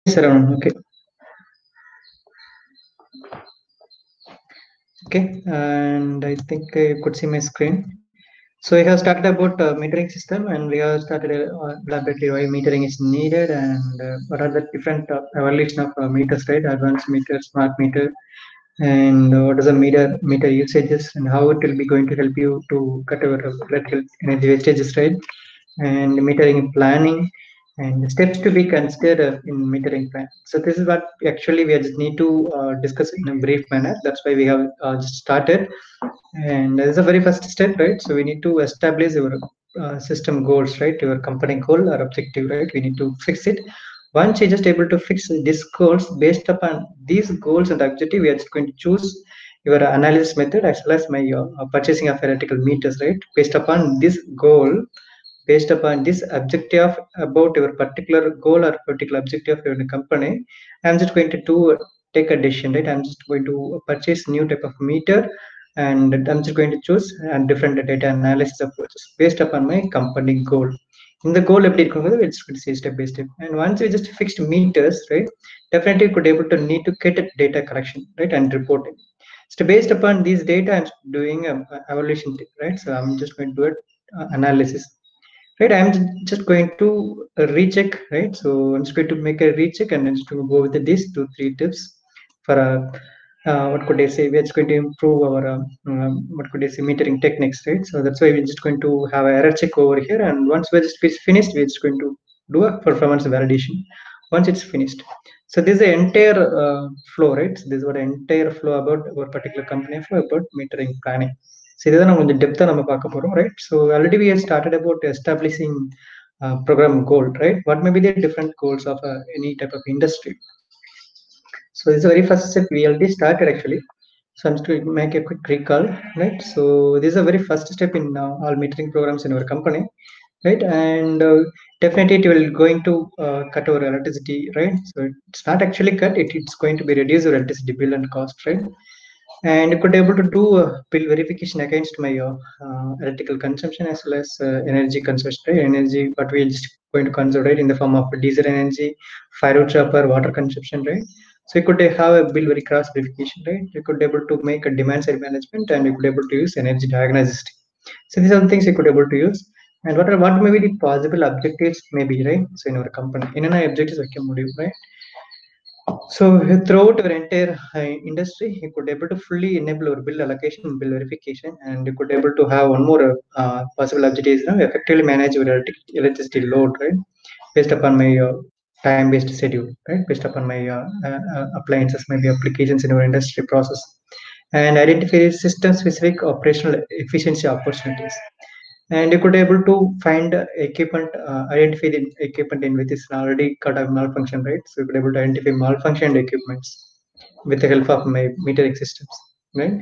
Saravanan. Okay. Okay. And I think you could see my screen. So we have started about metering system, and we have started elaborately why metering is needed and what are the different evolution of meters, right? Advanced meter, smart meter, and what is the meter usages and how it will be going to help you to cut your electrical energy wastages, right? And metering planning and the steps to be considered in metering plan. So this is what actually we just need to discuss in a brief manner. That's why we have just started. And this is the very first step, right? So we need to establish your system goals, right? Your company goal or objective, right? We need to fix it. Once you're just able to fix these goals, based upon these goals and objective, we are just going to choose your analysis method as well as my purchasing of theoretical meters, right? Based upon this goal, based upon this objective about your particular goal or particular objective of your company, I'm just going to do take a decision, right? I'm just going to purchase new type of meter, and I'm just going to choose different data analysis approaches based upon my company goal. In the goal எப்படி இருக்குங்கிறது it's going to see step by step. And once we just fixed meters, right, definitely you could able to need to get a data collection, right, and reporting. So based upon these data, I'm doing a evaluation, right? So I'm just going to do it analysis. Right, I'm just going to recheck, right? So I'm just going to make a recheck and I'm just going to go with these 2 3 tips for what could I say? We're just going to improve our what could I say metering techniques, right? So that's why we're just going to have an error check over here, and once we're just finished, we're just going to do a performance validation. Once it's finished, so this is the entire flow, right? So this is what entire flow about our particular company flow about metering planning. So இதுதான் நம்ம கொஞ்சம் டெப்தா நம்ம பார்க்க போறோம், right? So already we have started about establishing program goal, right? What may be the different goals of any type of industry? So this is the very first step we already started actually. So I'm just going to make a quick recall, right? So this is a very first step in all metering programs in our company, right? And definitely it will going to cut our electricity, right? So it's not actually cut; it's going to be reduce your electricity bill and cost, right? And I could able to do bill verification against my electrical consumption as well as energy consumption, right? Energy what we just going to conserve, right, in the form of diesel energy, firewood chopper, water consumption, right? So you could have a bill very cross verification, right? You could able to make a demand side management, and you could able to use energy diagnosis. So these are the things you could able to use. And what may be the possible objectives maybe, right? So in our company in an objectives I can module, right? So throughout our entire industry, you could able to fully enable our bill allocation, bill verification, and you could able to have one more possible objective is effectively manage your electricity load, right, based upon my time-based schedule, right, based upon my appliances, maybe applications in our industry process, and identify system-specific operational efficiency opportunities. And you could able to find equipment, identify the equipment in which is already got a malfunction, right? So you could able to identify malfunctioned equipments with the help of my metering systems, right?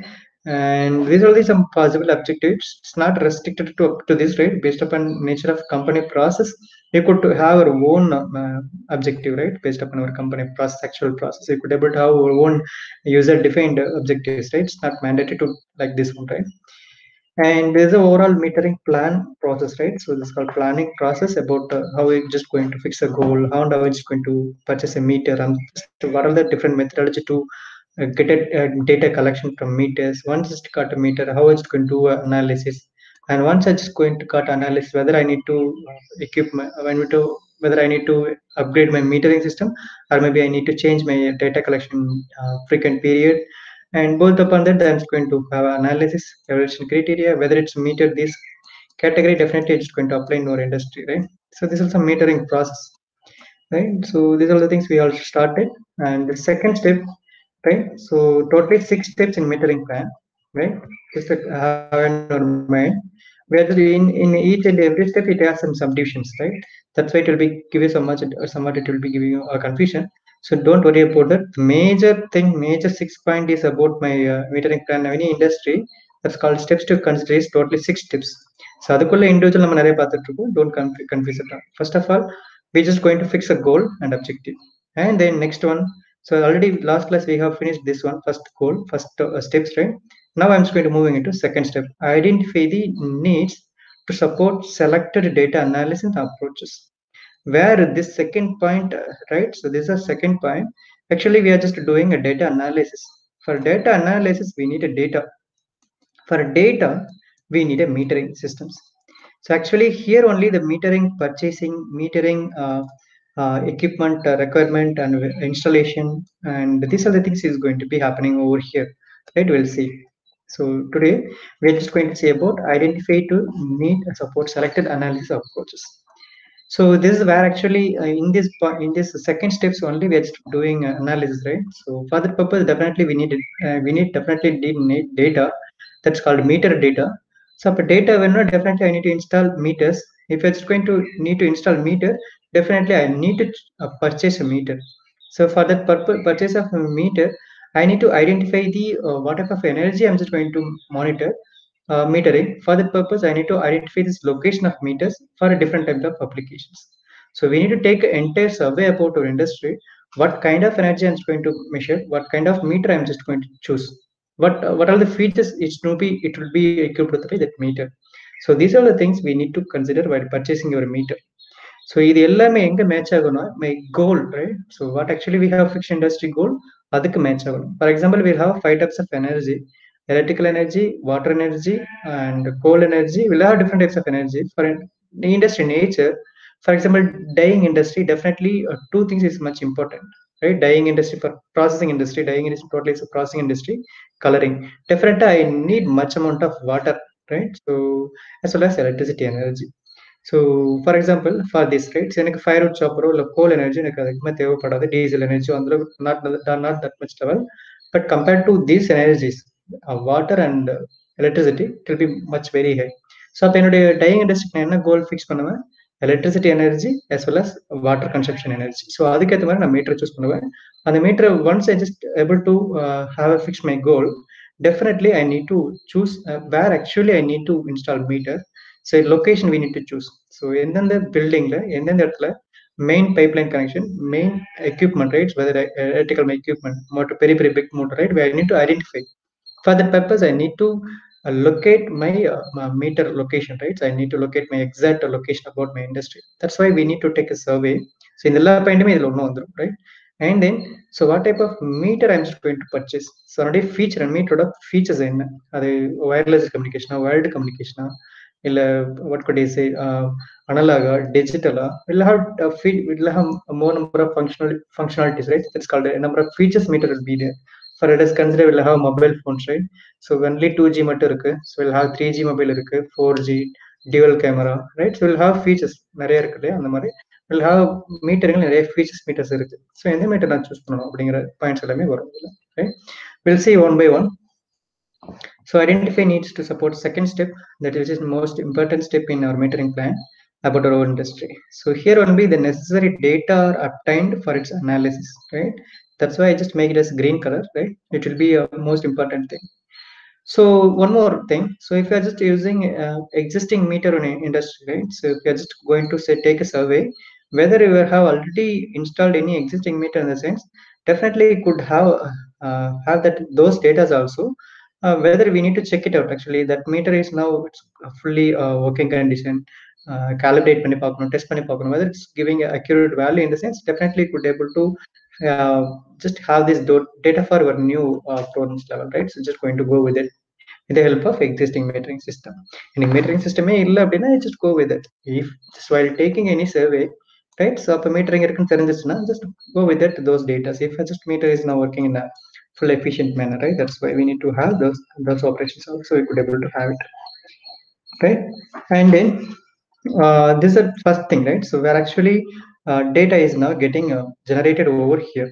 And these are the some possible objectives. It's not restricted to this, right? Based upon nature of company process, you could have our own objective, right? Based upon our company process, actual process, you could able to have our own user defined objectives, right? It's not mandatory to like this one, right? And there's an overall metering plan process, right? So this is called planning process about how we're just going to fix a goal, how and how it's going to purchase a meter, and just what are the different methodology to get data collection from meters. Once it's got a meter, how it's going to do analysis, and once I just going to cut analysis whether I need to equip my when we to whether I need to upgrade my metering system, or maybe I need to change my data collection frequent period. And both upon that, I'm just going to have analysis, evaluation criteria, whether it's meter this category, definitely it's going to apply in our industry, right? So this is a metering process, right? So these are the things we all started. And the second step, right? So totally 6 steps in metering plan, right? Just to have in our mind. Whether in each and every step it has some subdivisions, right? That's why it will be give you so much or somewhat it will be giving you a confusion. So don't worry about that. The major thing, major 6 point is about my metering plan. Any industry that's called steps to consider is totally 6 steps. So அதுக்குள்ள individual நம்ம நிறைய பார்த்துட்டு இருக்கோம். Don't confuse it. First of all, we're just going to fix a goal and objective, and then next one. So already last class we have finished this one, first goal, first steps, right? Now I'm just going to moving into second step. Identify the needs to support selected data analysis approaches. where this second point, right? So this is a second point. Actually, we are just doing a data analysis. For data analysis, we need a data. For data, we need a metering systems. So actually here only the metering, purchasing, metering, equipment requirement and installation, and these are the things is going to be happening over here, right? We'll see. So today we're just going to see about identify to meet and support selected analysis approaches. So this is where actually in this second steps only we are just doing analysis, right? So for that purpose, definitely we need data. That's called meter data. So for data, when not definitely I need to install meters. If it's going to need to install meter, definitely I need to purchase a meter. So for that purpose, purchase of a meter, I need to identify the what type of energy I'm just going to monitor metering. For that purpose, I need to identify this location of meters for a different type of applications. So we need to take an entire survey about our industry. What kind of energy I'm going to measure? What kind of meter I'm just going to choose? What are the features it will be equipped with by that meter? So these are the things we need to consider while purchasing your meter. So இது எல்லாமே எங்க match ஆகும்னா my goal, right? So what actually we have fixed industry goal, அதுக்கு match ஆகணும். For example, we have 5 types of energy: electrical energy, water energy, and coal energy. We'll have different types of energy for the industry nature. For example, dyeing industry, definitely two things is much important, right? Dyeing industry, for processing industry, dyeing industry totally is a processing industry. Coloring, definitely I need much amount of water, right? So as well as electricity energy. So for example, for this, right, so எனக்கு fire wood chopper இல்ல coal energy எனக்கு அதிகமாக தேவைப்படாது. Diesel energy வந்து not that much level. But compared to these energies, water and electricity, it will be much very high. So அப்போ என்னுடைய dyeing இண்டஸ்ட்ரிக்கு நான் என்ன கோல் ஃபிக்ஸ் பண்ணுவேன்? Electricity energy as well as water consumption energy. So அதுக்கேற்ற மாதிரி நான் meter choose பண்ணுவேன். அந்த meter once I just able to have a fix my goal, definitely I need to choose where actually I need to install meter. So location we need to choose. So எந்தெந்த பில்டிங்ல எந்தெந்த இடத்துல main pipeline connection, main equipment, right? Whether electrical equipment, motor, பெரிய பெரிய big motor, right? I need to identify. For that purpose, I need to locate my meter location, right? So I need to locate my exact location about my industry. That's why we need to take a survey. So in the lab right? And then, so what type of meter I'm just going to purchase? So already feature and meter features in wireless communication, wired communication, what could I say, analog, digital, will have more number of functionalities, right? That's called a number of features meter will be there. For it is considered we'll have mobile phones, right? So only 2G மட்டும் இருக்கு. So we'll have 3G mobile இருக்கு, 4G, dual camera, right? So we'll have features நிறைய இருக்கு இல்லையா? அந்த மாதிரி we'll have metering நிறைய features meters இருக்கு. So எந்த மீட்டர் நான் சூஸ் பண்ணணும் அப்படிங்கிற பாயிண்ட்ஸ் எல்லாமே வரும், right? We'll see one by one. So identify needs to support second step, that is the most important step in our metering plan about our industry. So here only the necessary data are obtained for its analysis, right? That's why I just make it as green color, right? It will be a most important thing. So one more thing. So if you are just using existing meter in industry, right? So if you are just going to say take a survey, whether you have already installed any existing meter in the sense, definitely could have that those data also. Whether we need to check it out. Actually, that meter is now it's fully working condition. Calibrate பண்ணி பார்க்கணும், test பண்ணி பார்க்கணும், whether it's giving an accurate value. In the sense, definitely could able to just have this data for our new performance level, right? So just going to go with it with the help of existing metering system. And metering system illa appadina, just go with it. If just while taking any survey, right? So appo metering irukku therinjichuna, just go with it those data. If just meter is now working in a full efficient manner, right? That's why we need to have those operations also. We could able to have it, right? And then this is the first thing, right? So where actually data is now getting generated over here,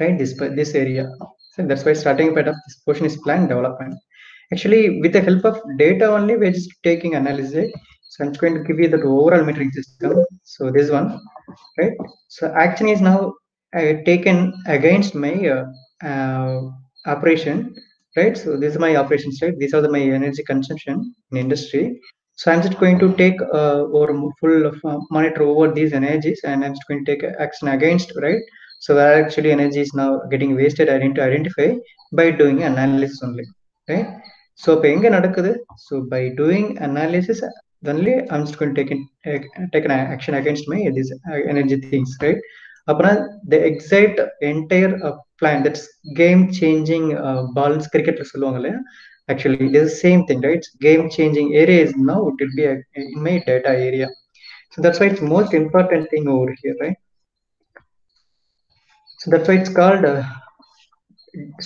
right? This area. So that's why starting part of this portion is plan development. Actually, with the help of data only, we're just taking analysis. So I'm going to give you the overall metering system. So this one, right? So action is now taken against my operation, right? So this is my operations, right? These are my energy consumption in industry. So I'm just going to take or full monitor over these energies, and I'm just going to take action against, right? So where actually energy is now getting wasted, I need to identify by doing analysis only, right? So இப்போ எங்க நடக்குது? So by doing analysis, only I'm just going to take an action against my this energy things, right? Apna the exact entire plan, that's game changing balance cricket la சொல்லுவாங்க இல்லையா, actually it is the same thing, right? Game changing area is now it will be in my data area. So that's why it's most important thing over here, right? So that's why it's called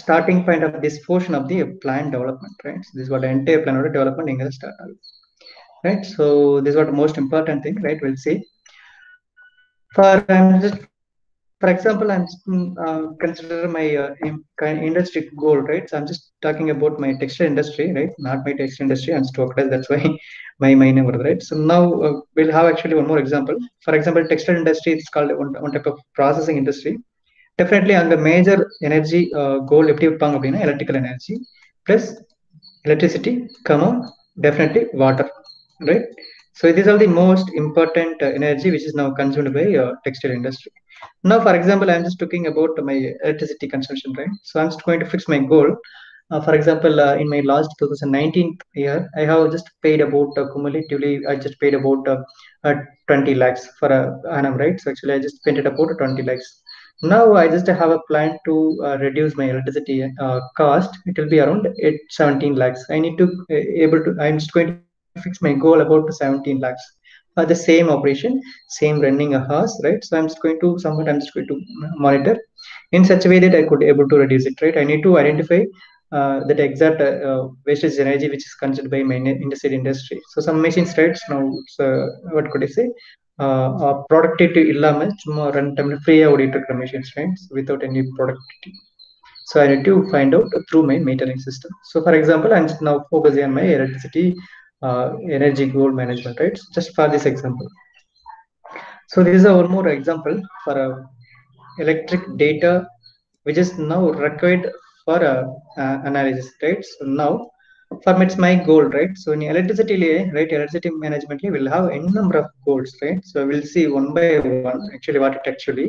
starting point of this portion of the plan development, right? So this is what the entire plan of development in start, right? So this is what the most important thing, right? We'll see. For example, I'm consider my industry goal, right? So I'm just talking about my textile industry, right? Not my textile industry. I'm stocked. That's why my name, right? So now we'll have actually one more example. For example, textile industry, it's called one type of processing industry. Definitely, on the major energy goal, எப்படி வைப்பாங்க அப்படின்னா electrical energy plus electricity, comma, definitely water, right? So these are the most important energy which is now consumed by textile industry. Now, for example, I'm just talking about my electricity consumption, right? So I'm just going to fix my goal. For example, in my last 2019 year, I have just paid about cumulatively, I just paid about 20 lakhs for a annum, right? So actually, I just spent it about 20 lakhs. Now I just have a plan to reduce my electricity cost. It will be around 17 lakhs. I need to able to. I'm just going to fix my goal about 17 lakhs for the same operation, same running a horse, right? So I'm just going to somewhat I'm just going to monitor in such a way that I could able to reduce it, right? I need to identify that exact wastage energy which is consumed by my industry. So some machines, right? Now, so what could I say? Productivity இல்லாம சும்மா run டைம்ல ஃப்ரீயா ஓடிட்டு இருக்கிற machines, right? Without any productivity. So I need to find out through my metering system. So for example, I'm now focusing on my electricity energy goal management, right? Just for this example. So this is a one more example for electric data which is now required for analysis, right? So now for it's my goal, right? So in electricity, right, electricity management will have n number of goals, right? So we'll see one by one actually what it actually.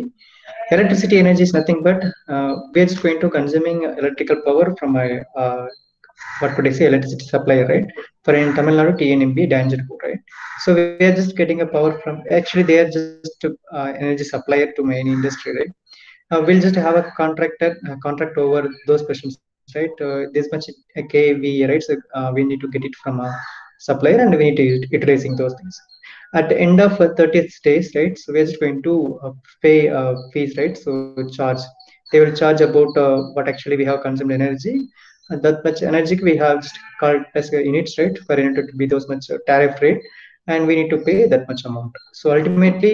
Electricity energy is nothing but we're just going to consuming electrical power from a what could I say, electricity supplier, right? For in Tamil Nadu, TNMB, Dangerco, right? So we are just getting a power from, actually they are just energy supplier to my industry, right? We'll just have a contract over those questions, right? This much kVA, right? So we need to get it from a supplier and we need to iterate those things. At the end of 30th days, right? So we're just going to pay fees, right? So charge. They will charge about what actually we have consumed energy. That much energy we have called as units, right? For unit to be those much tariff rate, and we need to pay that much amount. So ultimately,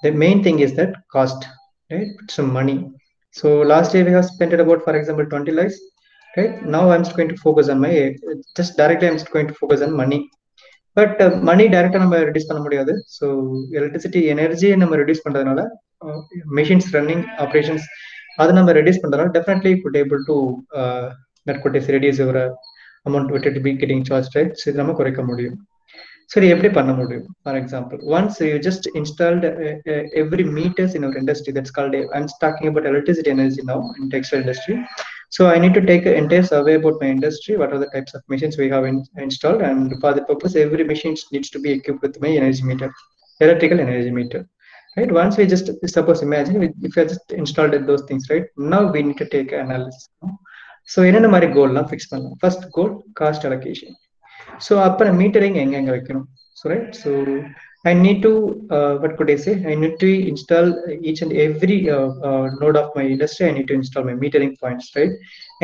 the main thing is that cost, right? Some money. So last year we have spent it about, for example, 20 lakhs, right? Now I'm just going to focus on my just directly. I'm just going to focus on money. But money டைரக்டா நம்ம reduce பண்ண முடியாது. So electricity எனர்ஜியை நம்ம reduce பண்றதுனால machines running operations அதை நம்ம reduce பண்றதுனால definitely could able to that could is reduce your amount with it be getting charge, right? So இது நம்ம குறைக்க முடியும். சரி, எப்படி பண்ண முடியும்? For example, once you just installed every meters in our industry, that's called, I'm talking about electricity energy now in textile industry. So I need to take an entire survey about my industry, what are the types of machines we have installed, and for the purpose, every machine needs to be equipped with my energy meter, electrical energy meter, right? Once we just suppose imagine if I just installed those things, right? Now we need to take analysis. So என்னென்ன மாதிரி கோல்லாம் fix பண்ணலாம்? First goal cost allocation. So அப்போ metering எங்கெங்க வைக்கணும்? So right, so I need to what could I say? I need to install each and every node of my industry. I need to install my metering points, right?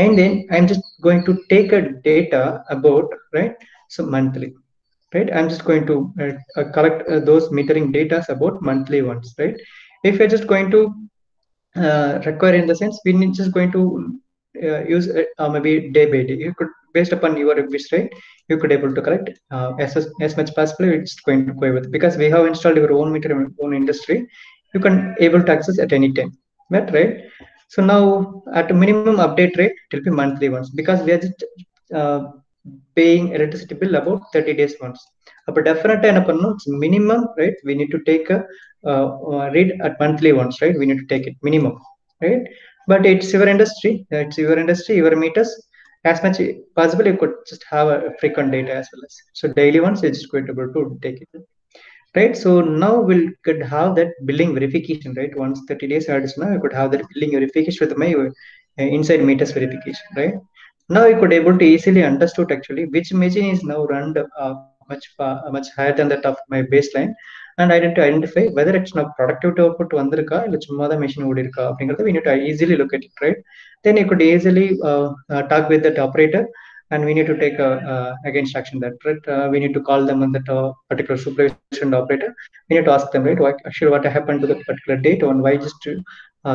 And then I'm just going to take a data about, right? So monthly, right? I'm just going to collect those metering data about monthly ones, right? If you're just going to require in the sense, we need just going to use maybe day by day. You could, based upon your wish, right? You could able to collect as much possible. It's going to go with, because we have installed your own meter in your own industry. You can able to access at any time, right? So now at minimum update rate, it will be monthly ones, because we are just uh, paying electricity bill about 30 days once. But definitely it's minimum, right? We need to take a read at monthly once, right? We need to take it minimum, right? But it's your industry, your meters, as much possible, you could just have a frequent data as well as. So daily ones, it's just going to be able to take it. Right. So now we could have that billing verification, right? Once 30 days added, now you could have that billing verification with my inside meters verification, right? Now you could able to easily understood actually which machine is now run much higher than that of my baseline, and I need to identify whether it's now productivity output வந்திருக்கா இல்ல சும்மா தான் machine ஓடி இருக்கா அப்படிங்கறத we need to easily look at it, right? Then you could easily talk with that operator, and we need to take against action that, right? We need to call them on that particular supervision operator. We need to ask them, right, actually what happened to that particular date and why just to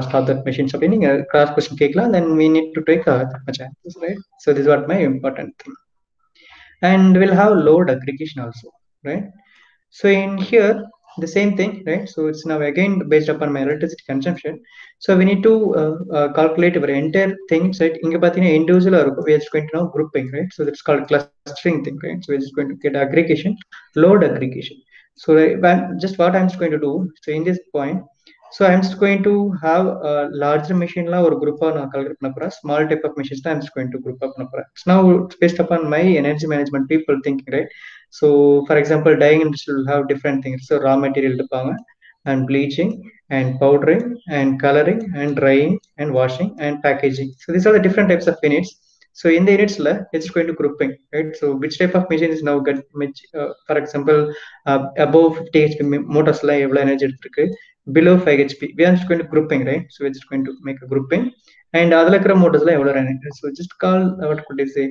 stop that machine. So meaning a cross question கேட்கலாம், then we need to take that much answers, right? So this is what my important thing. And we'll have load aggregation also, right? So in here the same thing, right? So it's now again based upon my electricity consumption. So we need to calculate our entire things, right? Inga pathina individual we are just going to now grouping, right? So that's called clustering thing, right? So we're just going to get aggregation, load aggregation. So just what I'm just going to do, so in this point, so I'm just going to have a larger machine la or group on calculate panna, small type of machines I'm just going to group up panna. So now it's based upon my energy management people thinking, right? So for example, dyeing industry will have different things. So raw material எடுப்பாங்க, and bleaching and powdering and coloring and drying and washing and packaging. So these are the different types of units. So in the units it's going to grouping, right? So which type of machine is now get which, for example, above 50 HP motors la evlo energy எடுத்திருக்கு, below 5 HP we are just going to grouping, right? So we're just going to make a grouping, and adala ikkra motors la evlo energy. So just call what could I say,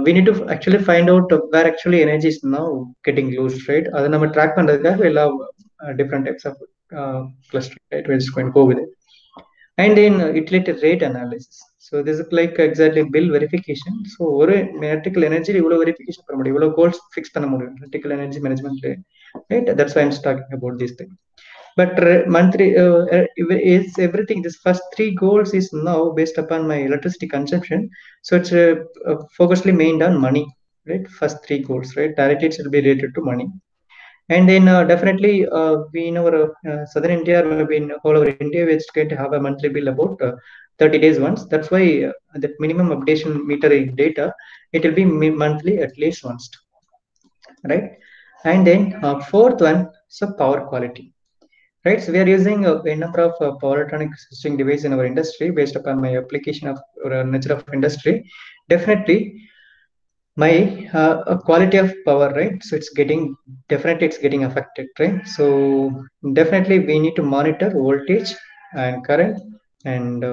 we need to actually find out where actually energy is now getting loose, right? அதை நம்ம track பண்றதுக்காக we'll have different types of clustering, right? We're just going to go with it. And then utility rate analysis. So this is like exactly bill verification. So ஒரு electrical energy இவ்வளவு verification பண்ண முடியும், இவ்வளவு goals fix பண்ண முடியும் electrical energy management, right? That's why I'm talking about this thing. But monthly is everything. This first three goals is now based upon my electricity consumption. So it's focusedly mained on money, right? First three goals, right? Directly it will be related to money. And then definitely we in our southern India, or maybe in all over India, we're just going to have a monthly bill about 30 days once. That's why the minimum updation metering data, it will be monthly at least once, right? And then fourth one, so power quality. Right, so we are using a number of power electronic switching devices in our industry based upon my application of or nature of industry. Definitely, my quality of power, right? So it's getting, definitely it's getting affected, right? So definitely we need to monitor voltage and current and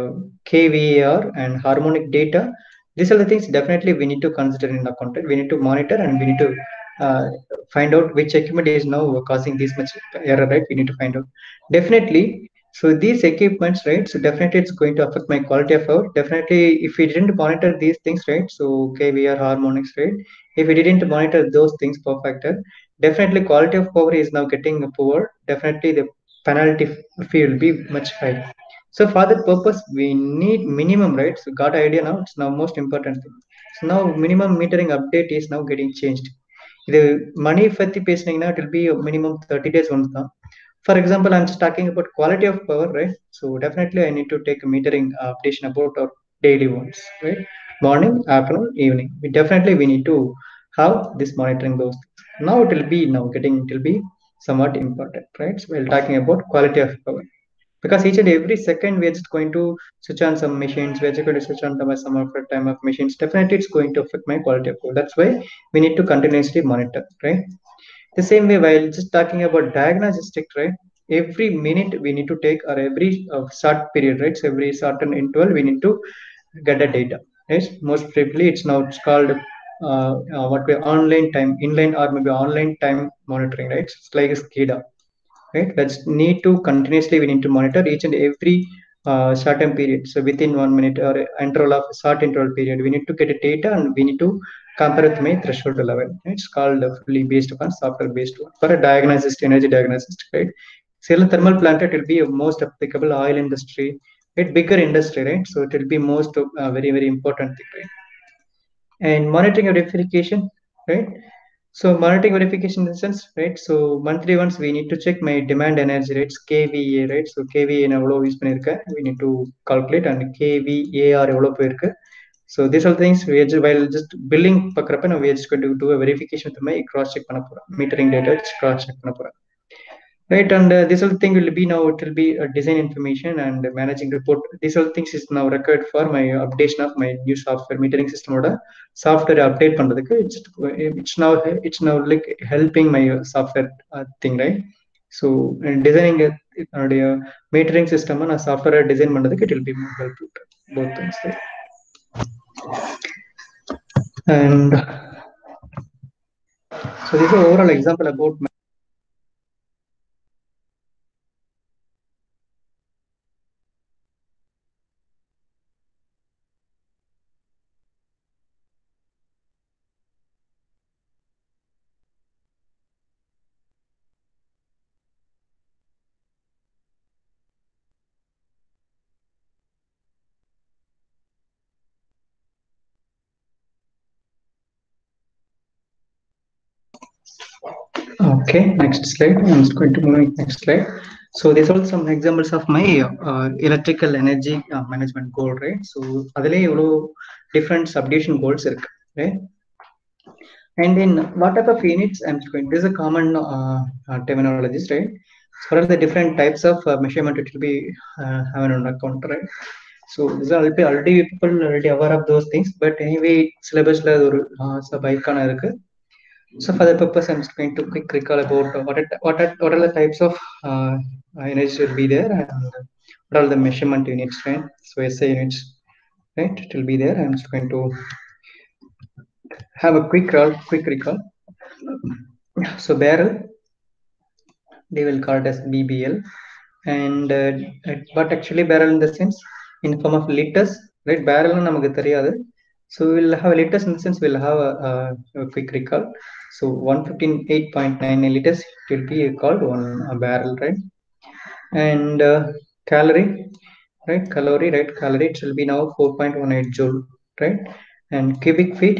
kVAR and harmonic data. These are the things definitely we need to consider in the content. We need to monitor and we need to uh, find out which equipment is now causing this much error, right? We need to find out definitely. So these equipments, right? So definitely it's going to affect my quality of power. Definitely, if we didn't monitor these things, right? So kVAR, harmonics, right? If we didn't monitor those things per factor, definitely quality of power is now getting poor. Definitely the penalty fee will be much high. So for that purpose, we need minimum, right? So got idea now. It's now most important thing. So now minimum metering update is now getting changed. இது மணி பத்தி பேசுனீங்கன்னா it will be a minimum 30 days once தான். For example, I'm just talking about quality of power, right? So definitely I need to take a metering updation about our daily ones, right? Morning, afternoon, evening. We need to have this monitoring those things. Now it will be now getting, it will be somewhat important, right? So we're talking about quality of power. Because each and every second we're just going to switch on some machines, we're just going to switch on some of the time of machines. Definitely it's going to affect my quality of power. That's why we need to continuously monitor, right? The same way, while just talking about diagnostic, right? Every minute we need to take, or every short period, right? So every certain interval we need to get the data, right? Most briefly, it's called what we online time, inline or maybe online time monitoring, right? It's like a SCADA, right? That's need to continuously we need to monitor each and every certain period. So within 1 minute or interval of short interval period, we need to get a data and we need to compare with my threshold level. It's called fully based upon software based one for a diagnosis, energy diagnosis, right? Cell thermal plant, it will be a most applicable oil industry, right? Bigger industry, right? So it will be most very very important thing, right? And monitoring and verification, right? So monitoring verification in the sense, right? So monthly once we need to check my demand energy rates, kVA, right? So kVA எவ்வளவு use பண்ணிருக்கேன் we need to calculate, and kVAR எவ்வளவு போயிருக்கு. So these are things we are just, while just billing pakrappa, we are just going to do a verification with my cross check panna pora, metering data cross check panna pora. Right, and this whole thing will be now, it will be a design information and managing report. These all things is now required for my updation of my new software metering system order software update பண்றதுக்கு. It's now like helping my software thing, right? So designing என்னுடைய metering system நான் software design பண்றதுக்கு it will be more helpful, both things, right? And so this is overall example about my Okay, next slide. I'm just going to move next slide. So these are some examples of my electrical energy management goal, right? So அதிலே இவ்வளோ different subdivision goals இருக்கு, right? And in what type of units I'm going, this is a common terminologies, right? So what are the different types of measurement it will be having on account, right? So these are already people already aware of those things, but anyway syllabusல அது ஒரு sub icon இருக்கு. So for the purpose, I'm just going to quick recall about what are the types of energy will be there, and what are the measurement units, right? So SI units, right? It will be there. I'm just going to have a quick recall. So barrel, they will call it as BBL, and but actually barrel in the sense in form of liters, right? Barrel நமக்கு தெரியாது. So we'll have liters in the sense we'll have a quick recall. So 158.99 liters, it will be called one barrel, right? And calorie, right? Calorie, right? Calorie, it will be now 4.18 joule, right? And cubic feet,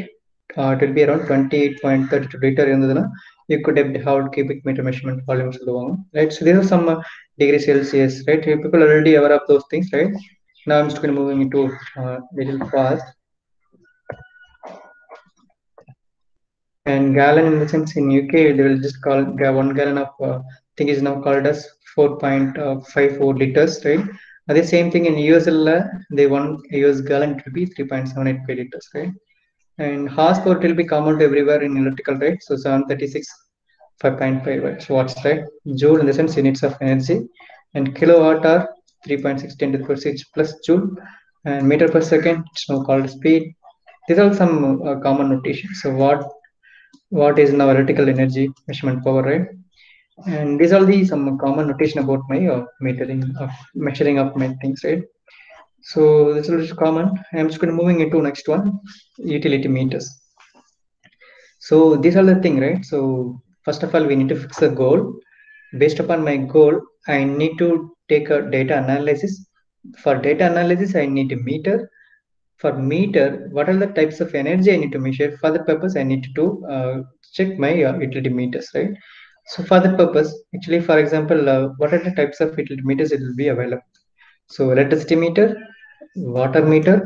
it will be around 28.32 liter இருந்ததுன்னா you could have cubic meter measurement volume சொல்லுவாங்க, right? So these are some degree Celsius, right? People are already aware of those things, right? Now I'm just going to moving into little fast. And gallon in the sense in UK they will just call 1 gallon of thing is now called as 4.54 liters, right? The same thing in USL, they 1 US gallon it will be 3.785 liters, right? And horsepower will be common to everywhere in electrical, right? So 736 5.5 watts, right? Joule in the sense units of energy, and kilowatt are 3.6 10 to the power 6 plus joule, and meter per second, it's now called speed. These are some common notation. So what is now electrical energy measurement power, right? And these are the some common notation about my metering of measuring of my things, right? So this is common. I'm just going to moving into next one, utility meters. So these are the thing, right? So first of all we need to fix a goal. Based upon my goal, I need to take a data analysis. For data analysis, I need a meter. For meter, what are the types of energy I need to measure? For the purpose, I need to check my utility meters, right? So for that purpose, actually, for example, what are the types of utility meters it will be available? So electricity meter, water meter,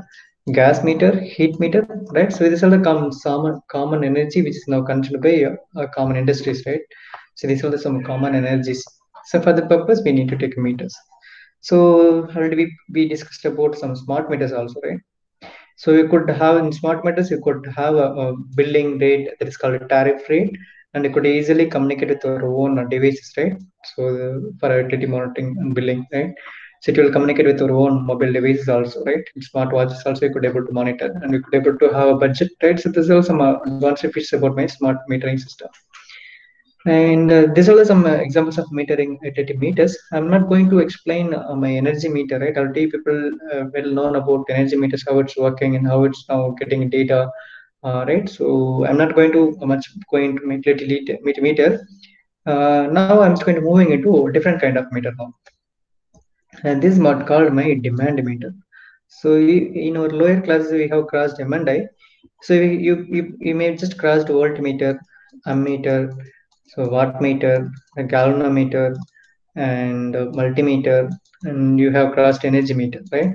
gas meter, heat meter, right? So these are the common energy which is now consumed by common industries, right? So these are the some common energies. So for the purpose, we need to take meters. So already we discussed about some smart meters also, right? So you could have in smart meters, you could have a billing rate that is called a tariff rate, and you could easily communicate with your own devices, right? So for utility monitoring and billing, right? So it will communicate with your own mobile devices also, right? In smart watches also you could able to monitor, and you could able to have a budget, right? So this is some advanced features about my smart metering system. And these are some examples of metering utility meters. I'm not going to explain my energy meter, right? Already people well known about energy meters, how it's working and how it's now getting data, right? So I'm not going to much going to make utility meter. Now I'm just going to moving into a different kind of meter now. And this is what called my demand meter. So in our lower classes we have crossed M and I. So you may just crossed voltmeter, ammeter, so watt meter, a galvanometer, and multimeter, and you have crossed energy meter, right?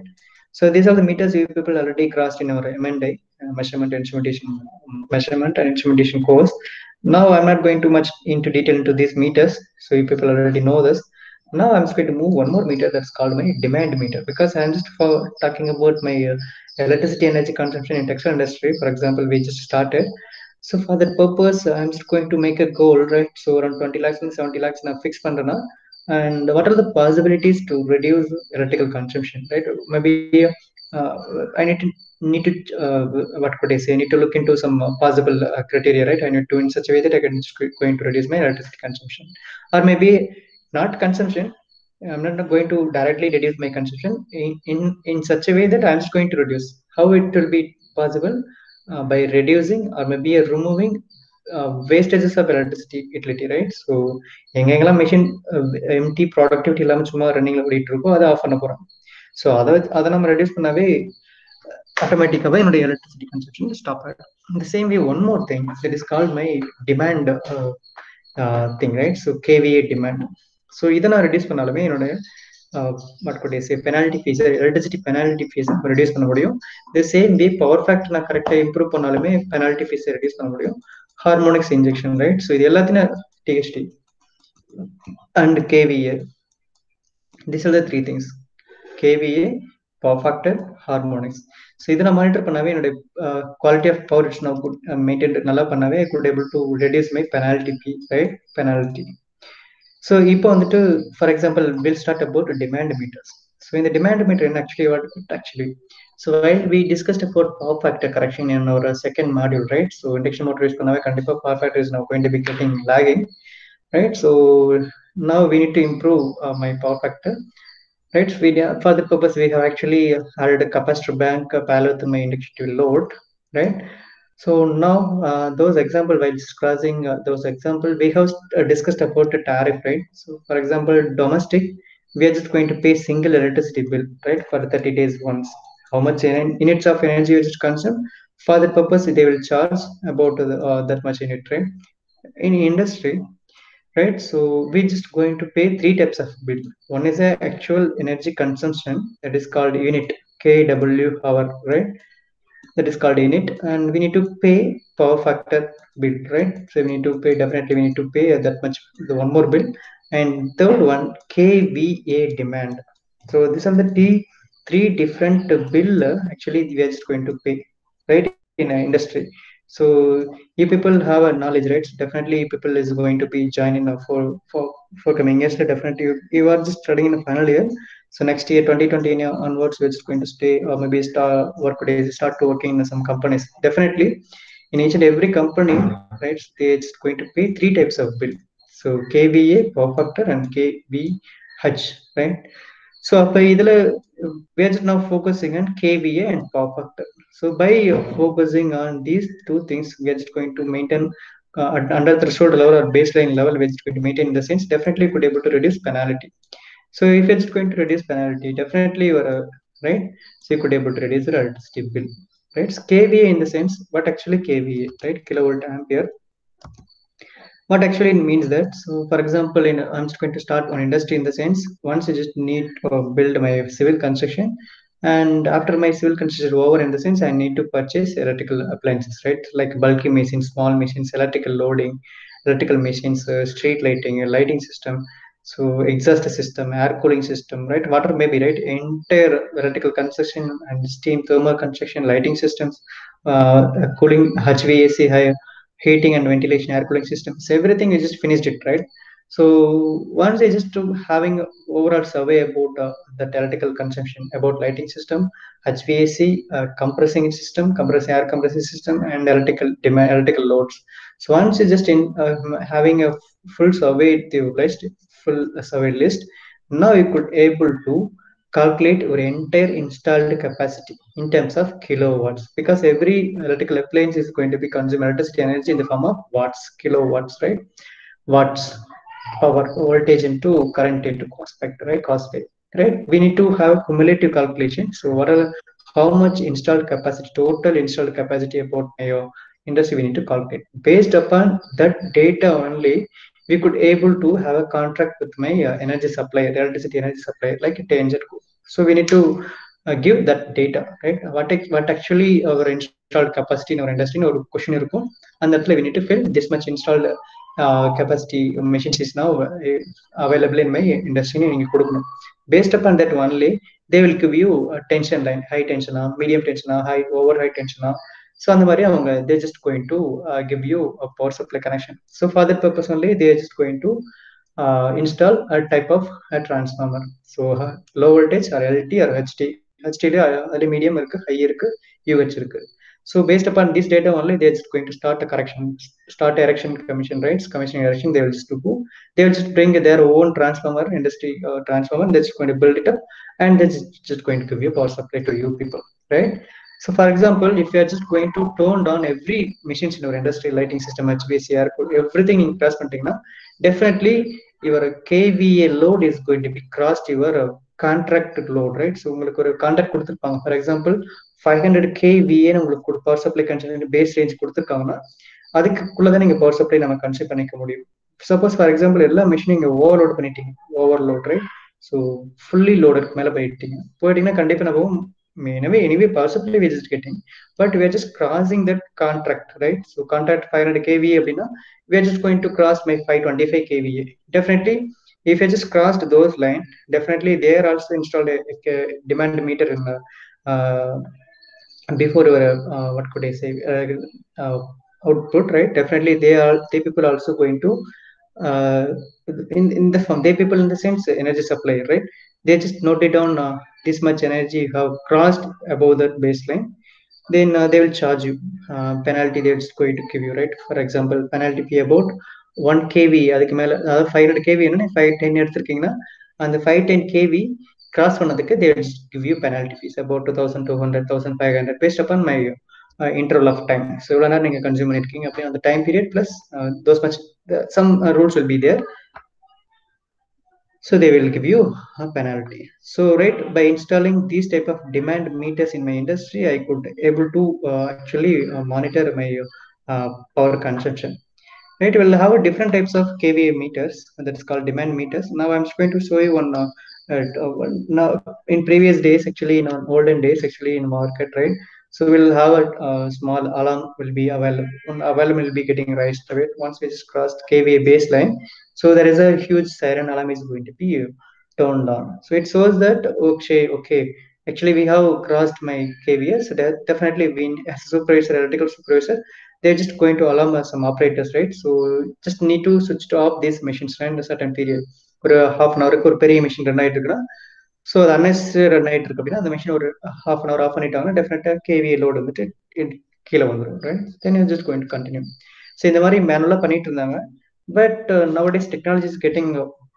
So these are the meters you people already crossed in our M&I, measurement and instrumentation course. Now I'm not going too much into detail into these meters, so you people already know this. Now I'm just going to move one more meter that's called my demand meter, because I'm just talking about my electricity energy consumption in textile industry. For example, we just started. So for that purpose, I'm just going to make a goal, right? So around 20 lakhs and 70 lakhs now fix pandana. And what are the possibilities to reduce electrical consumption, right? Maybe I need to what could I say? I need to look into some possible criteria, right? I need to in such a way that I can going to reduce my electricity consumption, or maybe not consumption. I'm not going to directly reduce my consumption in such a way that I'm just going to reduce. How it will be possible? By reducing or maybe removing wastages of electricity utility, right? So எங்கெங்கெல்லாம் machine empty productivity இல்லாமல் சும்மா ரன்னிங்ல ஓடிட்டு இருக்கோ அதை of பண்ண போறோம். So அதை நம்ம ரெடியூஸ் பண்ணாவே ஆட்டோமேட்டிக்காவே என்னுடைய எலக்ட்ரிசிட்டி கன்சப்ஷன் ஸ்டாப் ஆகிடும். இந்த same way one more thing that is called my demand thing, right? So kVA demand. So இதை நான் ரெடியூஸ் பண்ணாலுமே என்னுடைய what could I say, penalty fees, electricity penalty fees reduce பண்ண முடியும். The same way power factor நான் கரெக்டா improve பண்ணாலுமே penalty fees reduce பண்ண முடியும். Harmonics injection, right? So இது எல்லாத்தையும் THD and KVA, these are the three things: KVA, power factor, harmonics. So இதை நான் மானிட்டர் பண்ணாவே என்னுடைய quality of power is now good, maintained நல்லா பண்ணாவே I could able to reduce my penalty fee, right? Penalty. So இப்போ வந்துட்டு for example we'll start about demand meters. So in the demand meter actually what actually, so while we discussed about power factor correction in our second module, right? So induction motor use பண்ணாவே கண்டிப்பா power factor is now going to be getting lagging, right? So now we need to improve my power factor, right? So for the purpose we have actually added a capacitor bank parallel to my inductive load, right? So now those example, while discussing those example, we have discussed about the tariff, right? So for example, domestic, we are just going to pay single electricity bill, right, for 30 days once. How much units of energy is consumed? For the purpose, they will charge about that much unit, right? In industry, right? So we're just going to pay three types of bill. One is a actual energy consumption, that is called unit, kW hour, right? That is called unit, and we need to pay power factor bill, right? So we need to pay, definitely we need to pay that much, the one more bill. And third one, KVA demand. So these are the three different bill actually we are just going to pay, right, in an industry. So if people have a knowledge, right, definitely people is going to be joining for coming years. Definitely you are just studying in the final year. So next year 2020 onwards we're just going to stay or maybe start to working in some companies. Definitely in each and every company, right, they're just going to pay three types of bill. So KVA, power factor, and KVH, right? So அப்ப இதுல we are just now focusing on KVA and power factor. So by focusing on these two things, we are just going to maintain under threshold level or baseline level, we're just going to maintain in the sense, definitely could able to reduce penalty. So if it's going to reduce penalty, definitely you are right. So you could able to reduce the electricity bill, right? So KVA in the sense, what actually KVA, right? Kilovolt ampere. What actually it means that, so for example, I'm just going to start on industry in the sense, once I just need to build my civil construction, and after my civil construction is over, in the sense I need to purchase electrical appliances, right? Like bulky machines, small machines, electrical loading, electrical machines, street lighting, lighting system, so exhaust system, air cooling system, right? Water maybe, right? Entire electrical construction and steam thermal construction, lighting systems, cooling, HVAC, high heating and ventilation, air cooling systems, everything we just finished it, right? So once I just to having overall survey about the theoretical consumption about lighting system, HVAC, compressing system, air compressing system, and electrical demand, electrical loads. So once you just in having a full survey list, full survey list, now you could able to calculate your entire installed capacity in terms of kilowatts, because every electrical appliance is going to be consuming electricity energy in the form of watts, kilowatts, right? Watts, power, voltage into current into cost factor, right? Cost rate, right? We need to have cumulative calculation. So what are how much installed capacity, total installed capacity about your industry we need to calculate. Based upon that data only, we could able to have a contract with my energy supplier, electricity energy supplier, like a Tenjet. So we need to give that data, right? What actually our installed capacity in our industry ஒரு question இருக்கும். அந்த இடத்துல we need to fill this much installed capacity machines is now available in my industry நீங்க கொடுக்கணும். Based upon that only they will give you a tension line, high tension medium tension high over high tension so அந்த மாதிரி அவங்க they just going to give you a power supply connection. So for that purpose only they are just going to install a type of a transformer. So low voltage or LT or HT. HT அதில் medium இருக்கு, high இருக்கு, UH இருக்கு. So based upon this data only, they're just going to start a correction, start erection commission, right? Commissioning erection, they will just do. They will just bring their own transformer, industry transformer. They're just going to build it up, and they're just going to give you power supply to you people, right? So for example, if you are just going to tone down every machines in your industry, lighting system, HVAC, air cool, everything in press பண்ணிட்டீங்கன்னா definitely your KVA load is going to be crossed your contracted load, right? So உங்களுக்கு ஒரு contract கொடுத்துருப்பாங்க. For example, 500 kVA உங்களுக்கு power supply consider base range கொடுத்துருக்காங்கன்னா அதுக்குள்ளதான் நீங்க power supply நம்ம consider பண்ணிக்க முடியும். சப்போஸ் ஃபார் எக்ஸாம்பிள் எல்லா மிஷினும் நீங்க ஓவர்லோட் பண்ணிட்டீங்க, ஓவர்லோட், ரைட்? ஸோ ஃபுல்லி லோடுக்கு மேல போயிட்டீங்கன்னா கண்டிப்பா நம்ம anyway power supply we are just getting, but we are just crossing that contract, right? So contract 500 kVA அப்படின்னா we are just going to cross my 525 kVA. Definitely if you just crossed those line, definitely they are also installed a demand meter in uh, before your what could I say output, right? Definitely they people also going to uh, in the form they people in the sense energy supply, right? They just note it down this much energy you have crossed above that baseline, then they will charge you penalty. They're just going to give you, right? For example, penalty fee about 1 kV அதுக்கு மேல, அதாவது 500 kV என்ன 510 எடுத்திருக்கீங்கன்னா அந்த 510 kV cross பண்ணதுக்கு they will just give you penalty fees about 2200 1500 based upon my interval of time. So இவ்வளவு நேரம் நீங்க consume பண்ணிருக்கீங்க அப்படி அந்த time period plus those much some rules will be there. So they will give you a penalty. So right, by installing these type of demand meters in my industry, I could able to actually monitor my power consumption, right? We'll have different types of kVA meters, that's called demand meters. Now I'm just going to show you one now in previous days, actually in olden days, actually in market, right? So we'll have a small alarm will be available will be getting raised, right? Once we just crossed kVA baseline, so there is a huge siren alarm is going to be turned on. So it shows that okay, actually we have crossed my kVA. So that definitely we as a supervisor, electrical supervisor, they're just going to alarm some operators, right? So just need to switch to off these machines in a certain period. ஒரு half an ஹவருக்கு ஒரு பெரிய machine run ஆயிட்டு இருக்குன்னா, so அது unnecessary run ஆயிட்டு இருக்கு அப்படின்னா அந்த மிஷின் ஒரு ஹாஃப் அன் ஹவர் ஆஃப் பண்ணிட்டாங்கன்னா டெஃபினட்டா கேவிஏ லோடு வந்துட்டு கீழே வந்துடும், right? Then you just going to continue. So இந்த மாதிரி மேனுவலாக பண்ணிட்டு இருந்தாங்க. But nowadays technology is getting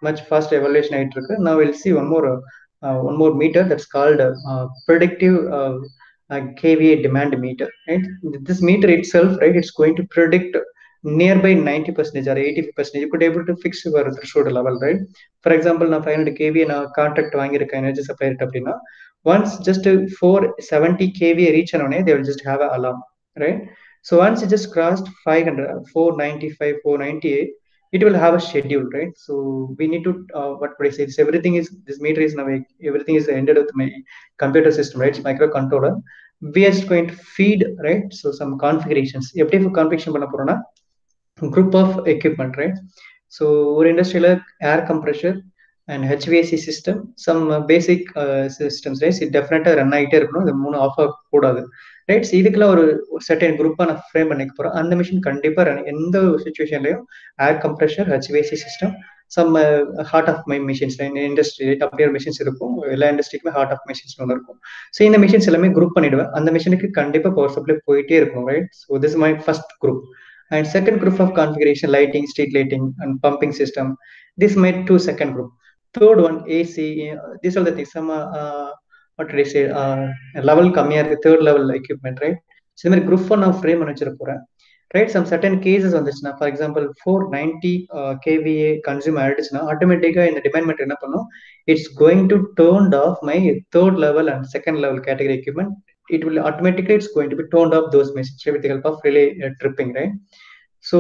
much fast evaluation ஆயிட்டு இருக்கு. Now we'll see one more meter that's called predictive kVA demand meter, right? This meter itself, right, it's going to predict nearby 90% or 85%. You could able to fix your threshold level, right? For example, now 500 kVA நான் contract வாங்கியிருக்க energy supplier அப்படின்னா once just 470 kVA reach anone, they will just have an alarm, right? So once it just crossed 500 495 498, it will have a schedule, right? So we need to what would I say, this everything is, this meter is now everything is ended with my computer system, right? It's microcontroller. We are just going to feed, right? So some configurations எப்படி configuration பண்ண போறோம்னா group of equipment, right? So ஒரு இண்டஸ்ட்ரியில air compressor and HVAC system, some basic systems, right? இது டெஃபினட்டா run ஆகிட்டே இருக்கணும், இது மூணு ஆஃப் ஆக கூடாது, ரைட்? இதுக்கெல்லாம் ஒரு சர்டன் குரூப்பா நான் ஃப்ரேம் பண்ணிக்க போறேன். அந்த மிஷின் கண்டிப்பா எந்த சுச்சுவேஷன்லயும் air compressor, HVAC system, some heart of my machines industry, right? அப்படியே மிஷின்ஸ் இருக்கும், எல்லா இண்டஸ்ட்ரிக்குமே ஹார்ட் ஆஃப் மிஷின்ஸ் ஒன்று இருக்கும். ஸோ இந்த மிஷின்ஸ் எல்லாமே குரூப் பண்ணிடுவேன். அந்த மிஷினுக்கு கண்டிப்பா பவர் சப்ளை போயிட்டே இருக்கும், right? So this my first group. And second group of configuration, lighting, street lighting and pumping system, this made two second group. Third one, AC, these are the things, some what did I say, level கம்மியா இருக்கு, third level equipment, right? So இந்த மாதிரி group 1 நான் frame பண்ணி வச்சிருக்க போறேன், right? Some certain cases வந்துச்சுன்னா, for example 490 kVA consume ஆயிடுச்சுன்னா ஆட்டோமேட்டிக்கா இந்த demand meter என்ன பண்ணும், it's going to turn off my third level and second level category equipment. It will automatically, it's going to be turned off those machines with the help of relay tripping, right? So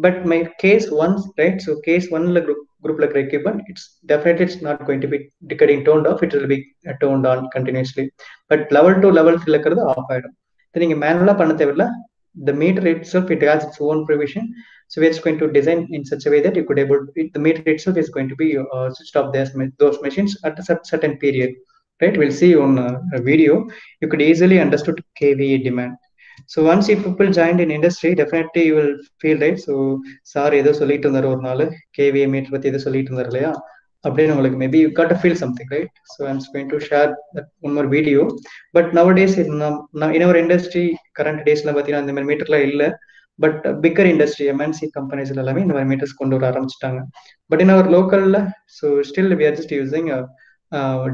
but my case one, right? So case one group like equipment, it's not going to be getting toned off, it will be toned on continuously. But level 2 level 3 இருக்கிறது of ஆயிடும். நீங்க மேனுவலா பண்ண தேவையில்ல, the meter itself, it has its own provision. So we're just going to design in such a way that you could the meter itself is going to be switched off those machines at a certain period, right? We'll see on a video. You could easily understood kVA demand. So once you people joined in industry, definitely you will feel, right? So sir ஏதோ சொல்லிட்டு இருந்தாரு ஒரு நாள் kVA meter பத்தி ஏதோ சொல்லிட்டு இருந்தாரு இல்லையா அப்படின்னு உங்களுக்கு maybe you got to feel something, right? So I'm just going to share that one more video. But nowadays in our industry current daysல பார்த்தீங்கன்னா இந்த மாதிரி மீட்டர்லாம் இல்லை. பட் பிக்கர் இண்டஸ்ட்ரி எம்என்சி கம்பெனிஸ்ல எல்லாமே இந்த மாதிரி மீட்டர்ஸ் கொண்டு வர ஆரம்பிச்சிட்டாங்க. பட் இன் அவர் லோக்கல்ல so still we are just using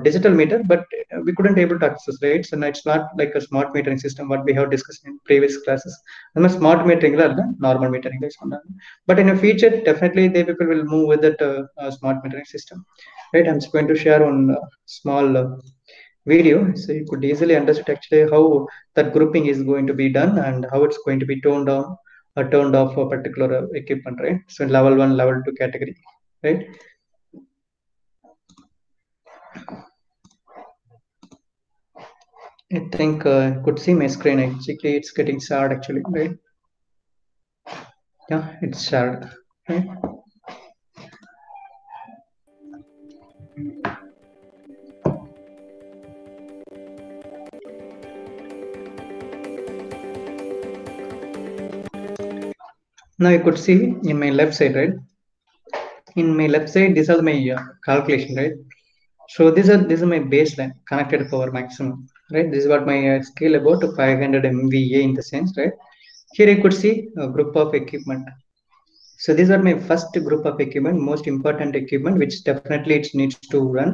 digital meter, but we couldn't able to access, right? So it's not like a smart metering system what we have discussed in previous classes. The smart metering la normal metering is on. But in the future definitely they people will move with that smart metering system, right? I'm just going to share on small video so you could easily understand actually how that grouping is going to be done and how it's going to be toned down or turned off for particular equipment, right? So in level 1 level 2 category, right? I think could see my screen. Actually it's getting shared actually, right? Yeah, it's shared, right? Now you could see in my left side, right? In my left side, these are my calculation, right? So this is my baseline connected power maximum, right? This is what my scale about 500 MVA in the sense, right? Here you could see a group of equipment. So these are my first group of equipment, most important equipment, which definitely it needs to run,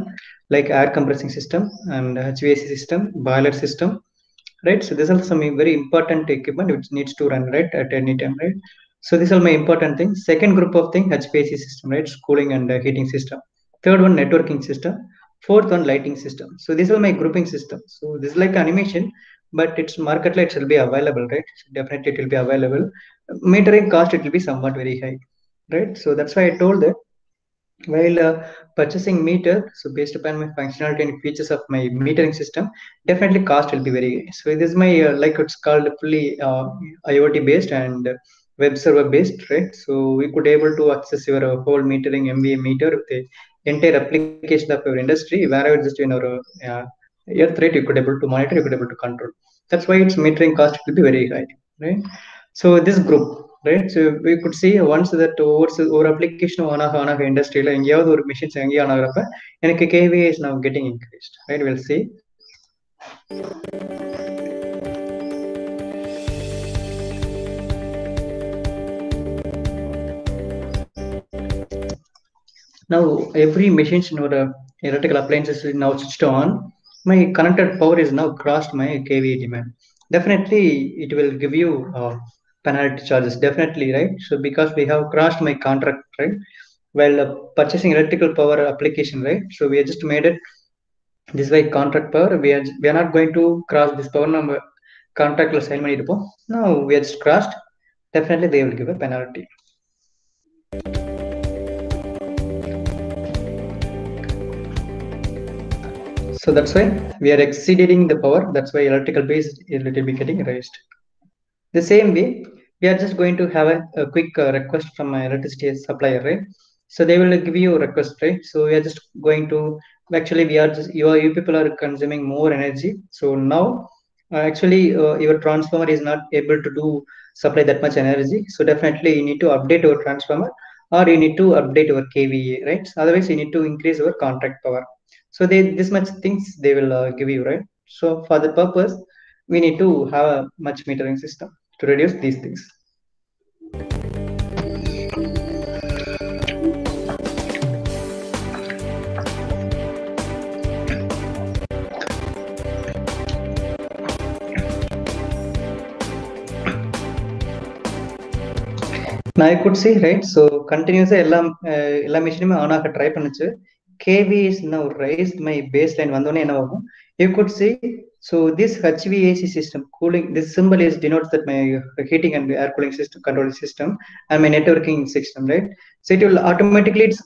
like air compressing system and HVAC system, boiler system, right? So these are some very important equipment which needs to run, right, at any time, right? So these are my important things. Second group of thing, HVAC system, right? Cooling and heating system. Third one, networking system. Fourth one, lighting system. So these are my grouping system. So this is like animation, but it's market it will be available, right? So definitely it will be available. Metering cost, it will be somewhat very high, right? So that's why I told that while purchasing meter, so based upon my functionality and features of my metering system, definitely cost will be very high. So this is my like it's called fully IoT based and web server based, right? So we could able to access your whole metering MVA meter with the entire application of your industry wherever just in our earth, right? You could able to monitor, you could able to control. That's why its metering cost will be very high, right? So this group, right? So we could see once that over application on industry la engiyavadhu or machines engi on agrappa enakku kVA is now getting increased, right? We'll see. Now every machines in our electrical appliances is now switched on. My connected power is now crossed my kVA demand. Definitely it will give you penalty charges, definitely, right? So because we have crossed my contract, right? While purchasing electrical power application, right? So we have just made it this way contract power. We are not going to cross this power number contract sign money. Now we are just crossed. Definitely they will give a penalty. So that's why we are exceeding the power. That's why electrical base is little bit getting raised. The same way, we are just going to have a quick request from my electricity supplier, right? So they will give you a request, right? So we are just going to actually we are just you people are consuming more energy. So now actually your transformer is not able to do supply that much energy. So definitely you need to update your transformer or you need to update your kVA, right? So otherwise you need to increase your contract power. So this much things they will give you, right? So for the purpose we need to have a much metering system to reduce these things. Now I could see, right? So continuously எல்லா மிஷினுமே on ஆக try பண்ணுச்சு. kV is now raised my baseline வந்தோடனே என்ன ஆகும்? You could see So this HVAC system cooling, this symbol is denotes that my heating and air cooling system, control system, and my networking system, right? So it will automatically it's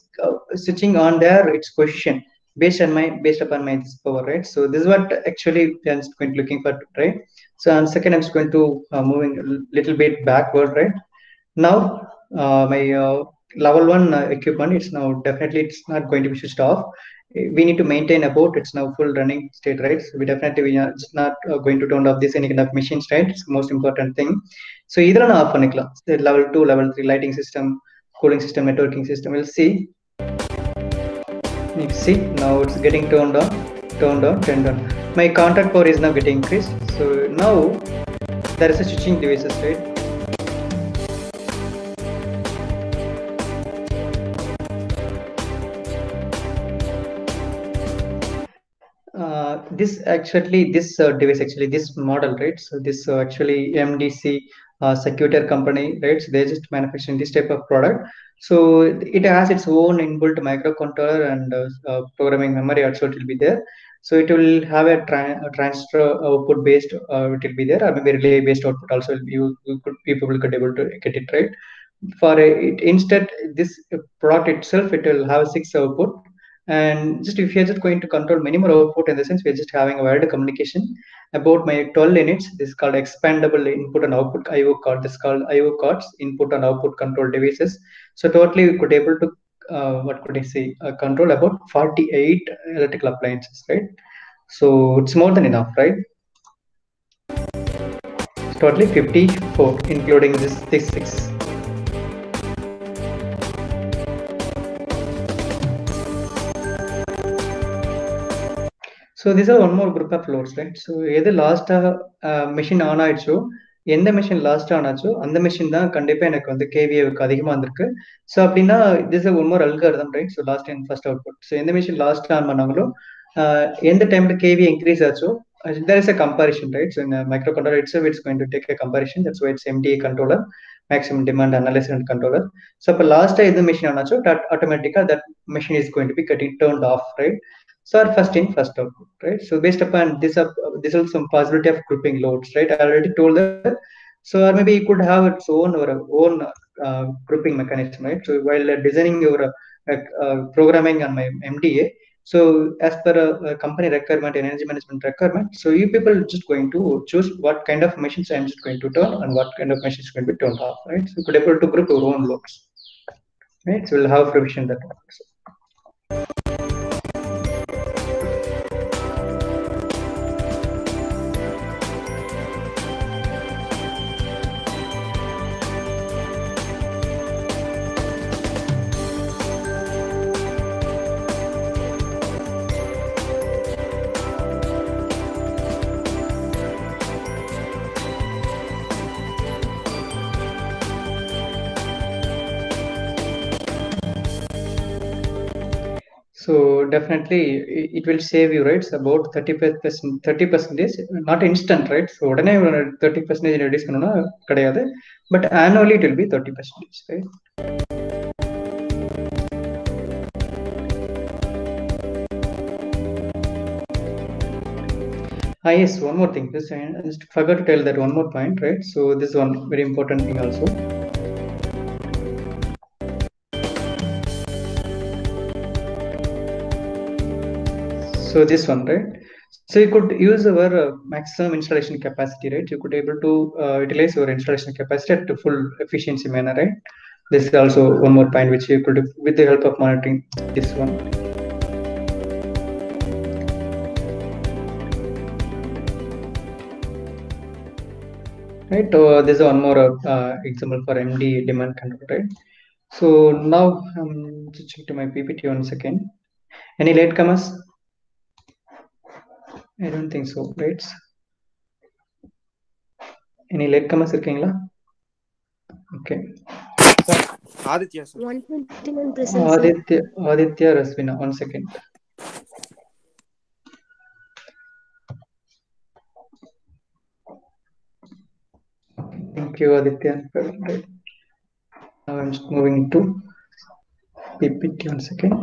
switching on there its position based upon my this power, right? So this is what actually I'm going to looking for, right? So on second, I'm just going to moving a little bit backward, right? Now my level one equipment, it's now definitely it's not going to be switched off. We need to maintain about it's now full running state, right? So we are just not going to turn off this any kind of machines, right? It's the most important thing. So either on off பண்ணிக்கலாம். So level 2, level 3 lighting system, cooling system, networking system. We'll see. You see now it's getting turned on, turned on. My contact power is now getting increased. So now there is a switching devices, right? This device actually this model, right? So this actually MDC Securitor company, right? So they're just manufacturing this type of product. So it has its own inbuilt microcontroller and programming memory also it will be there. So it will have a transfer output based it will be there, or maybe relay based output also people could able to get it, right? For it instead this product itself it will have 6 output, and just if you're just going to control many more output, in the sense we're just having a wired communication about my 12 units. This is called expandable input and output IO card. This is called IO cards, input and output control devices. So totally we could able to what could I say control about 48 electrical appliances, right? So it's more than enough, right? It's totally 54 including this 6. So these are one more group of loads, right? So எது லாஸ்டா machine on ஆயிடுச்சோ, எந்த machine last ஆனாச்சோ அந்த machine தான் கண்டிப்பா எனக்கு வந்து கேவிஏக்கு அதிகமா வந்திருக்கு. ஸோ அப்படின்னா this one more algorithm, right? So last and first output. So எந்த மெஷின் லாஸ்ட் ஆன் பண்ணாங்களோ எந்த டைம்ல கேவி இன்க்ரீஸ் ஆச்சோ there is a comparison, right? So in a microcontroller itself, it's going to take a comparison. That's why it's MDA controller, maximum demand analysis and controller. So if last time the machine anacho, that automatically that machine is going to be getting turned off, right? So our first in, first out, right? So based upon this is some possibility of grouping loads, right? I already told that. So or maybe it could have its own or own grouping mechanism, right? So while designing your programming on my MDA, so as per a company requirement and energy management requirement, so you people just going to choose what kind of machines I'm just going to turn and what kind of machines going to be turned off, right? So you could able to group your own loads, right? So we'll have provision that also. So definitely it will save you, right? It's about 30%, 30%, not instant, right? So உடனே 30% reduce பண்ணனும்னா கிடையாது, but annually it will be 30%, right? Yes, one more thing. I just forgot to tell that one more point, right? So this is one very important thing also. So this one, right? So you could use our maximum installation capacity, right? You could able to utilize your installation capacity at full efficiency manner, right? This is also one more point which you could do with the help of monitoring this one. Right, this is one more example for MD demand control, right? So now I'm switching to my PPT 1 second. Any latecomers? I don't think so, right? Any latecomers இருக்கீங்களா? Okay. Aditya sir. 129%, Aditya Rasvina, 1 second. Thank you, Aditya. Right. Now I'm just moving to PPT 1 second.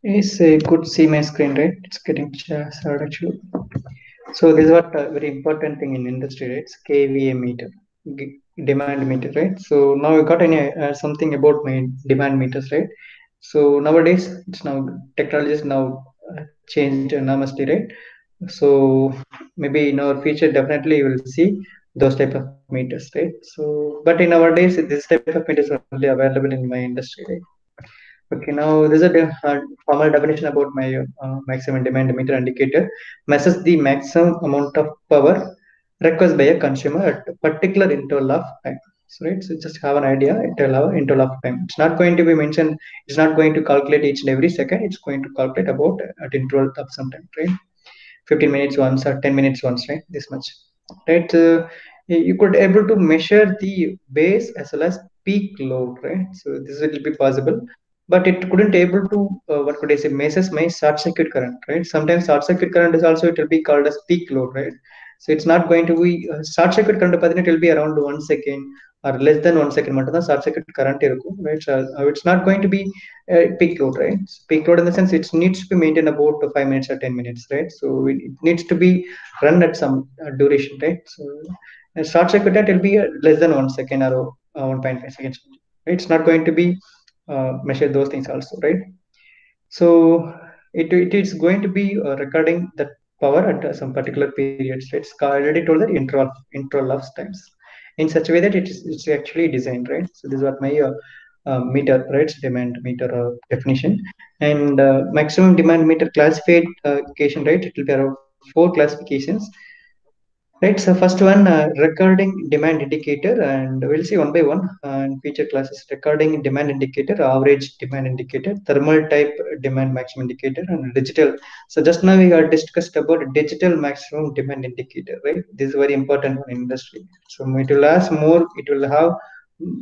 Yes, I could see my screen, right? It's getting shared actually. So this is what very important thing in industry, right? It's KVA meter, demand meter, right? So now I got any something about my demand meters, right? So nowadays it's now technology is now changed enormously, right? So maybe in our future definitely you will see those type of meters, right? So but in our days this type of meters are only available in my industry, right? Okay, now there's a formal definition about my maximum demand meter indicator measures the maximum amount of power requested by a consumer at a particular interval of time. So, right, so just have an idea, interval of time. It's not going to be mentioned, it's not going to calculate each and every second, it's going to calculate about at interval of some time, right? 15 minutes once or 10 minutes once, right? This much, right? You could able to measure the base as well as peak load, right? So this will be possible, but it couldn't able to what could I say measures my short circuit current, right? Sometimes short circuit current is also it will be called as peak load, right? So it's not going to be short circuit current, but it will be around 1 second or less than 1 second. Short circuit current, right? So it's not going to be peak load, right? So peak load in the sense it needs to be maintained about 5 minutes or 10 minutes, right? So it needs to be run at some duration, right? So a short circuit that will be less than 1 second or 1.5 seconds, right? It's not going to be measure those things also, right? So it is going to be recording the power at some particular periods, right? It's already told that interval of times in such a way that it's actually designed, right? So this is what my meter, right? Demand meter definition, and maximum demand meter classification, right? It will be around four classifications. Right, so first one, recording demand indicator, and we'll see one by one in future classes. Recording demand indicator, average demand indicator, thermal type demand maximum indicator, and digital. So just now we have discussed about digital maximum demand indicator, right? This is very important one in industry. So it will ask more, it will have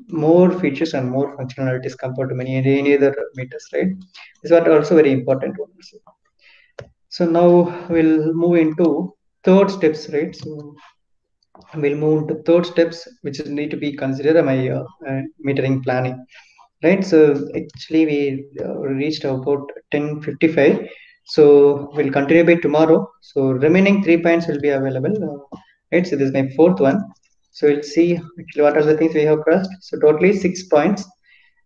more features and more functionalities compared to any other meters, right? This is what also very important one. So now we'll move into third steps, right? So we'll move to third steps, which is need to be considered my metering planning, right? So actually we reached about 10:55. So we'll continue by tomorrow. So remaining 3 points will be available, right? So this is my fourth one. So we'll see actually what are the things we have crossed. So totally 6 points.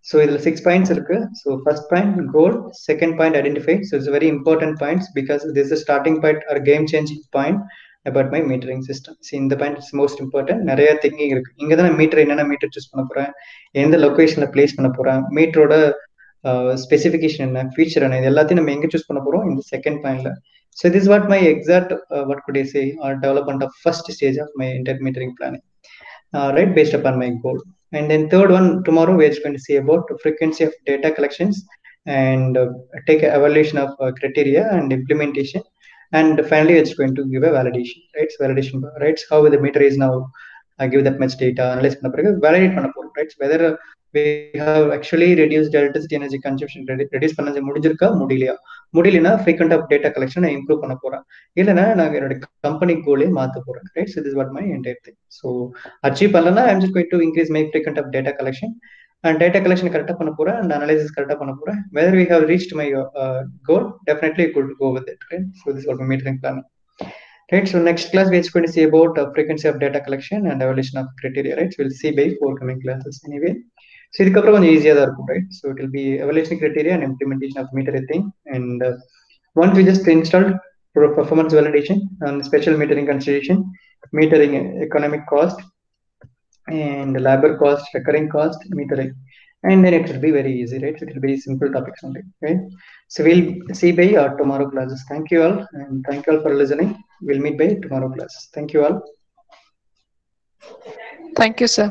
So இதில் 6 points இருக்கு. So first point goal, second point identify. So it's very important points because this is a starting point or game changing point about my metering system. See, இந்த point is most important. நிறைய thinking இருக்கு. இங்க தான் metre என்னென்ன metre choose பண்ண போறேன், எந்த லொகேஷன்ல place பண்ண போறேன், மீட்டரோட ஸ்பெசிஃபிகேஷன் என்ன, ஃபீச்சர் என்ன, இது எல்லாத்தையும் நம்ம எங்க சூஸ் பண்ண போறோம் இந்த செகண்ட் பாயிண்ட்ல. So this is what my exact what could I say or development of first stage of my entire metering planning, right, based upon my goal. And then third one, tomorrow we're just going to see about frequency of data collections and take an evaluation of criteria and implementation. And finally, it's going to give a validation, right? So validation, right? How the meter is now give that much data, analyze validate right? So whether we have actually reduced electricity energy consumption, reduce பண்ண முடிஞ்சிருக்கா முடியலனா frequent of data collection improve பண்ண போறேன், இல்லனா நான் என்னோட company கோலே மாத்த போறேன், right? So this is what my entire thing. So achieve பண்ணலனா I'm just going to increase my frequent of data collection and data collection கரெக்டா பண்ண போறேன் and analysis கரெக்டா பண்ண போறேன். Whether we have reached my goal, definitely could go with it, right? So this is what my metering plan. Right, so next class we're going to see about frequency of data collection and evaluation of criteria, right? So we'll see by forthcoming classes anyway. So இதுக்கப்புறம் கொஞ்சம் ஈஸியா தான் இருக்கும், right? So it will be evaluation criteria and implementation of metering thing. And once we just installed performance validation and special metering consideration, metering economic cost and labor cost, recurring cost, metering, and then it will be very easy, right? It will be simple topics only, right? So we'll see by tomorrow classes. Thank you all, and thank you all for listening. We'll meet by tomorrow classes. Thank you all. Thank you, sir.